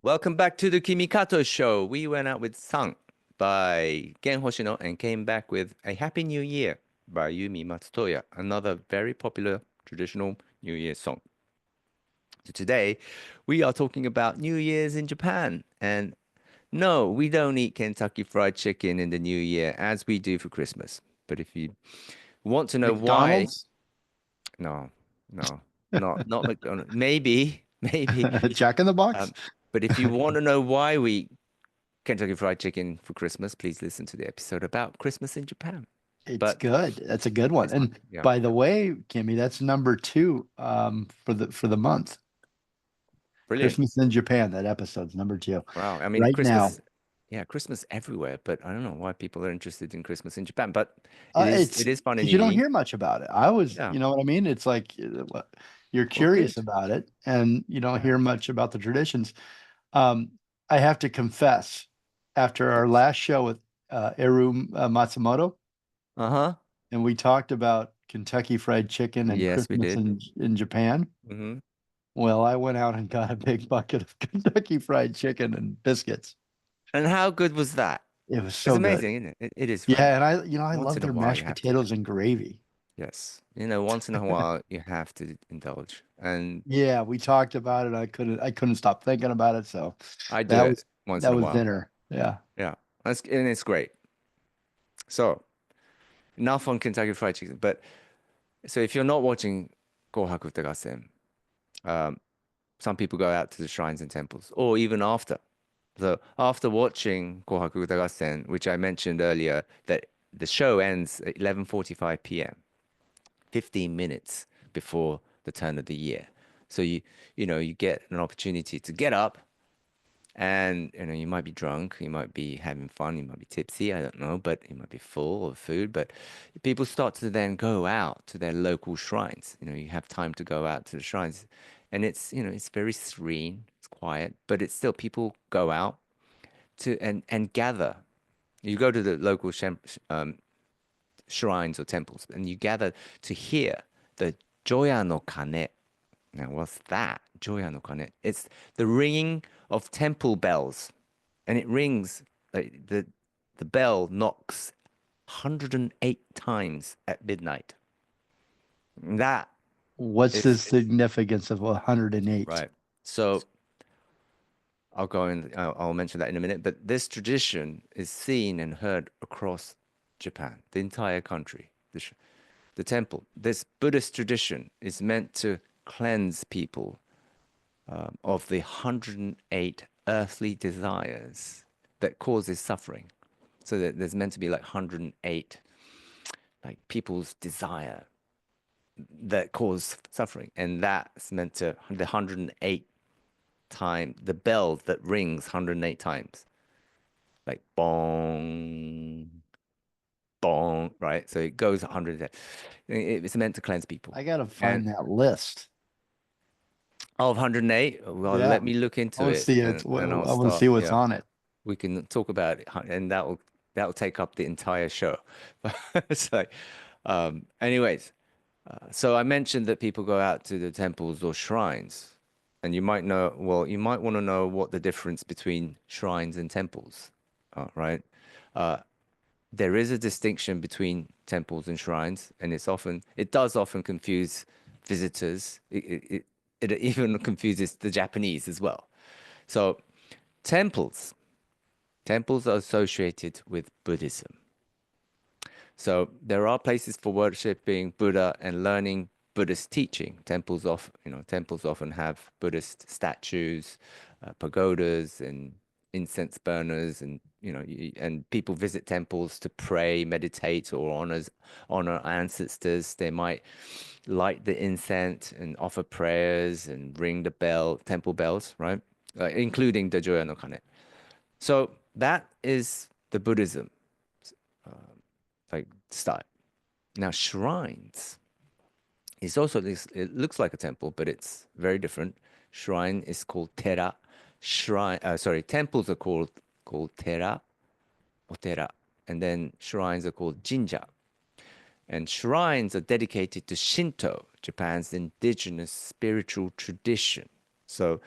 Welcome back to the KIMI KATO show. We went out with Sang by Gen Hoshino and came back with A Happy New Year by Yumi Matsutoya, another very popular traditional New Year song. So today we are talking about New Year's in Japan. And no, we don't eat Kentucky Fried Chicken in the New Year as we do for Christmas. But if you want to know why, McDonald's, no, no, not McDonald's. Maybe. Jack in the Box. Um, but if you want to know why we eat Kentucky Fried Chicken for Christmas, please listen to the episode about Christmas in Japan. It's But good. That's a good one. it's fun. And Yeah. by the way, Kimmy, that's number two for the month. Brilliant. Christmas in Japan. That episode's number two Wow. I mean, right now. Christmas, yeah, Christmas everywhere, but I don't know why people are interested in Christmas in Japan, but it is It's it is fun in because you don't New. hear much about it. I was, Yeah. you know what I mean? It's like you're Well, curious good. about it, and you don't Yeah. hear much about the traditions. I have to confess, after our Yes. last show with Eru Matsumoto, Uh-huh. and we talked about Kentucky Fried Chicken and Yes, we Christmas did. in Japan. Hmm. Well, I went out and got a big bucket of Kentucky Fried Chicken and biscuits. And how good was that? It was It's so good. amazing, isn't it? It is Yeah, fun. and I Once love in a their while, you mashed have to. potatoes and gravy. Yes. Once in a while, you have to indulge. And Yeah, we talked about it. I couldn't stop thinking about it. So I do that it was once that in a was while. dinner. Yeah. Yeah. And it's great. So, enough on Kentucky Fried Chicken. But so if you're not watching Kohaku Utagassen, um, some people go out to the shrines and temples, or even after. So after watching Kohaku Utagassen, which I mentioned earlier, that the show ends at 11:45 p.m., 15 minutes before the turn of the year. So you get an opportunity to get up and you might be drunk, you might be having fun, you might be tipsy, I don't know, but you might be full of food. But people start to then go out to their local shrines. You have time to go out to the shrines. And it's very serene, it's quiet, but it's still people go out to and gather. You go to the local shrines or temples and you gather to hear the Joya no Kane. Now, what's that? Joya no Kane. It's the ringing of temple bells, and it rings like the bell knocks 108 times at midnight. That What's the is significance of 108? right. So I'll mention that in a minute. But this tradition is seen and heard across Japan, the entire country. The temple, this Buddhist tradition is meant to cleanse people of the 108 earthly desires that causes suffering. So that there's meant to be like 108 like people's desire that cause suffering, and that's meant to the 108 time the bell that rings 108 times, like bong bong, right? So it goes 100. It's meant to cleanse people, I gotta and find that list. of 108. Well, Yeah, let me look I into want to it, see it. and I I'll want to see start. what's Yeah, on it. we can talk about it, and that'll take up the entire show. So, anyways, so I mentioned that people go out to the temples or shrines, and you might want to know what the difference between shrines and temples, right? Uh, there is a distinction between temples and shrines, and it does often confuse visitors. It even confuses the Japanese as well. So temples, temples are associated with Buddhism. So there are places for worshiping Buddha and learning Buddhist teaching. Temples often have Buddhist statues, pagodas, and incense burners, and and people visit temples to pray, meditate, or honor ancestors. They might light the incense and offer prayers and ring the temple bells, right? Including the Joya no Kane. So that is the Buddhism like style. Now, shrines is also this, it looks like a temple, but it's very different. Shrine is called tera. Temples are called tera or tera. And then shrines are called jinja. And shrines are dedicated to Shinto, Japan's indigenous spiritual tradition. So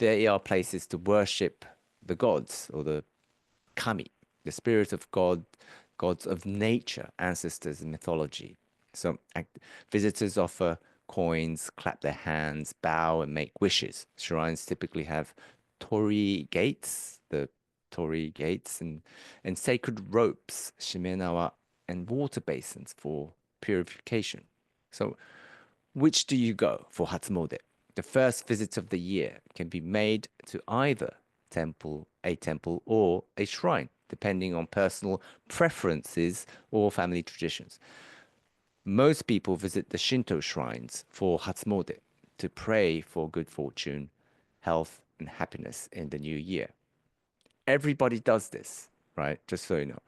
they are places to worship the gods or the kami, the spirit of God, gods of nature, ancestors, and mythology. So visitors offer coins, clap their hands, bow, and make wishes. Shrines typically have torii gates, the torii gates, and sacred ropes, shimenawa, and water basins for purification. So which do you go for hatsumōde? The first visit of the year can be made to either a temple or a shrine, depending on personal preferences or family traditions. Most people visit the Shinto shrines for hatsumōde to pray for good fortune, health, and happiness in the new year. Everybody does this, right? Just so you know.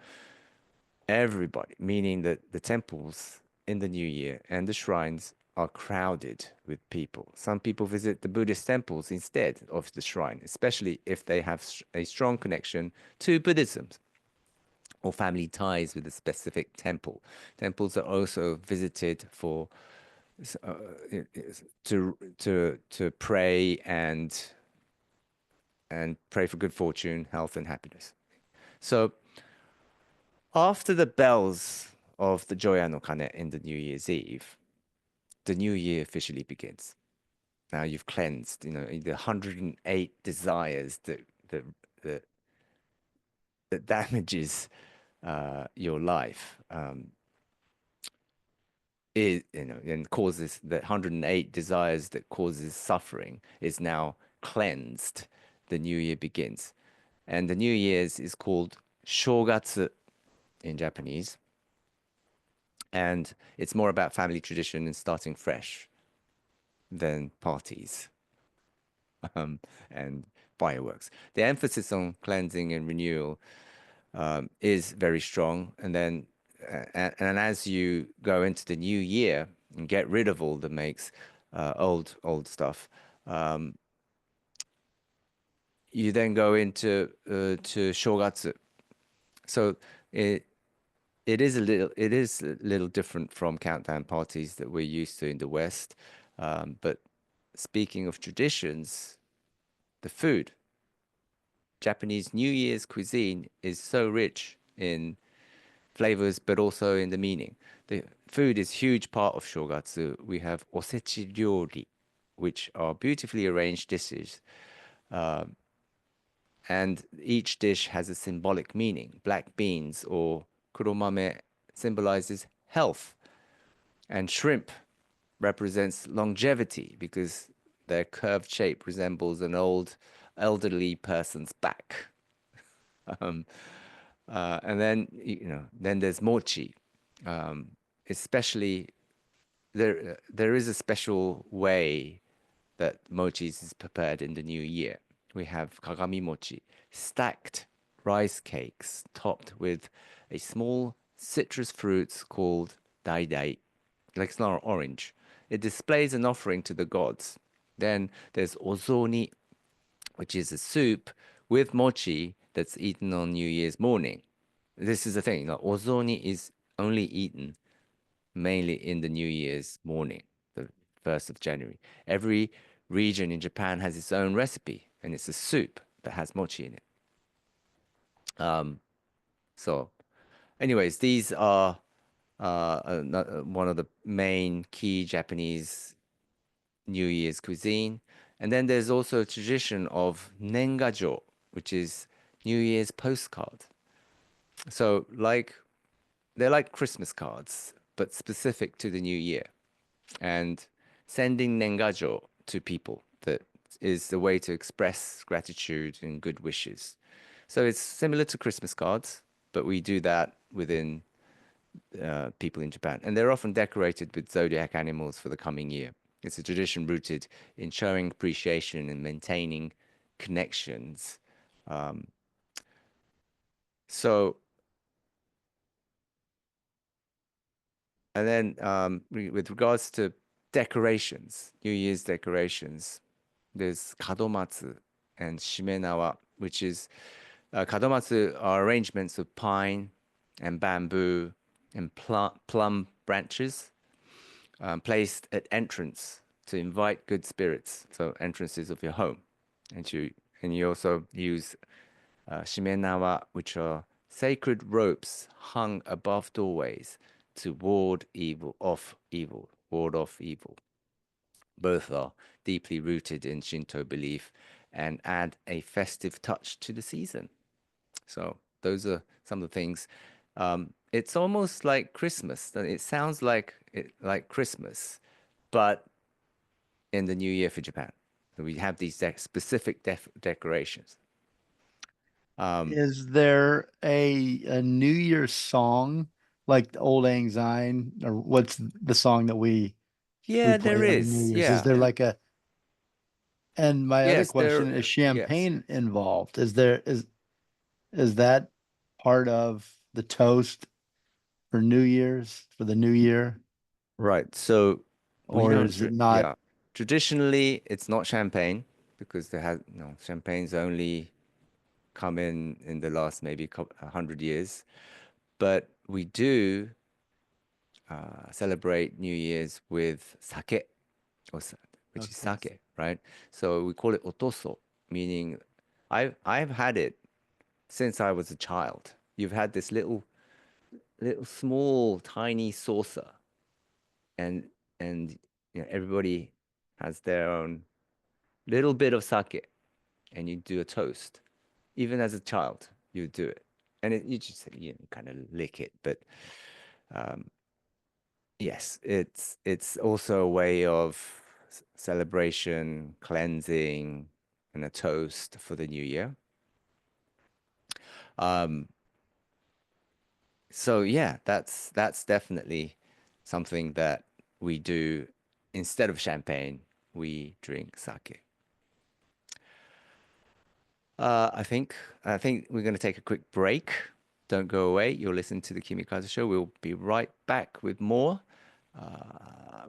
Everybody, meaning that the temples in the new year and the shrines are crowded with people. Some people visit the Buddhist temples instead of the shrine, especially if they have a strong connection to Buddhism or family ties with a specific temple. Temples are also visited for uh, to pray and pray for good fortune, health, and happiness. So after the bells of the Joya no Kane in the New Year's Eve, the new year officially begins. Now you've cleansed, the 108 desires that, that damages your life. And causes the 108 desires that causes suffering is now cleansed. The new year begins. And the New Year's is called Shogatsu in Japanese. And it's more about family tradition and starting fresh than parties and fireworks. The emphasis on cleansing and renewal is very strong. And then, and as you go into the new year and get rid of all the makes, old stuff, you then go into to Shogatsu. So it is a little different from countdown parties that we're used to in the West. But speaking of traditions, the food, Japanese New Year's cuisine is so rich in flavors, but also in the meaning. The food is a huge part of Shogatsu. We have osechi ryori, which are beautifully arranged dishes. And each dish has a symbolic meaning. Black beans or kuromame symbolizes health, and shrimp represents longevity because their curved shape resembles an elderly person's back. Um, and then then there's mochi. Especially there is a special way that mochi is prepared in the new year. We have kagami mochi, stacked rice cakes topped with a small citrus fruits called daidai, like it's not orange. It displays an offering to the gods. Then there's ozoni, which is a soup with mochi that's eaten on New Year's morning. This is the thing, ozoni is only eaten mainly in the New Year's morning, the 1st of January. Every region in Japan has its own recipe, and it's a soup that has mochi in it. So, anyways, these are one of the main key Japanese New Year's cuisine. And then there's also a tradition of nengajo, which is New Year's postcard. So they're like Christmas cards, but specific to the new year. And sending nengajo to people that is the way to express gratitude and good wishes. So it's similar to Christmas cards, but we do that within people in Japan. And they're often decorated with zodiac animals for the coming year. It's a tradition rooted in showing appreciation and maintaining connections. So, and then with regards to decorations, New Year's decorations, there's kadomatsu and shimenawa, which is kadomatsu are arrangements of pine and bamboo and plum branches placed at entrance to invite good spirits, so entrances of your home. And you also use shimenawa, which are sacred ropes hung above doorways to ward off evil. Both are deeply rooted in Shinto belief and add a festive touch to the season. So those are some of the things. It's almost like Christmas. It sounds like Christmas, but in the new year for Japan. So we have these specific decorations. Is there a New Year's song like the Old Lang Syne, or what's the song that we Yeah, play there every New is. Year's? Is Yeah, there like a, and my other yes, question, is yes. champagne involved? Is that part of the toast for New Year's, for the new year, Right. So we or don't is it drink. not? Yeah, traditionally it's not champagne because champagne's only come in the last maybe 100 years. But we do celebrate New Year's with sake, or, which is Okay. sake, right? So we call it otoso, meaning I've had it since I was a child. You've had this little small tiny saucer, and everybody has their own little bit of sake, and you do a toast. Even as a child, you do it, and you just kind of lick it, but um, yes, it's also a way of celebration, cleansing, and a toast for the new year. Um, so yeah, that's definitely something that we do. Instead of champagne, we drink sake. I think we're going to take a quick break. Don't go away. You'll listen to the Kimi Kato Show. We'll be right back with more.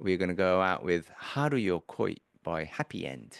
We're going to go out with Haru Yo Koi by Happy End.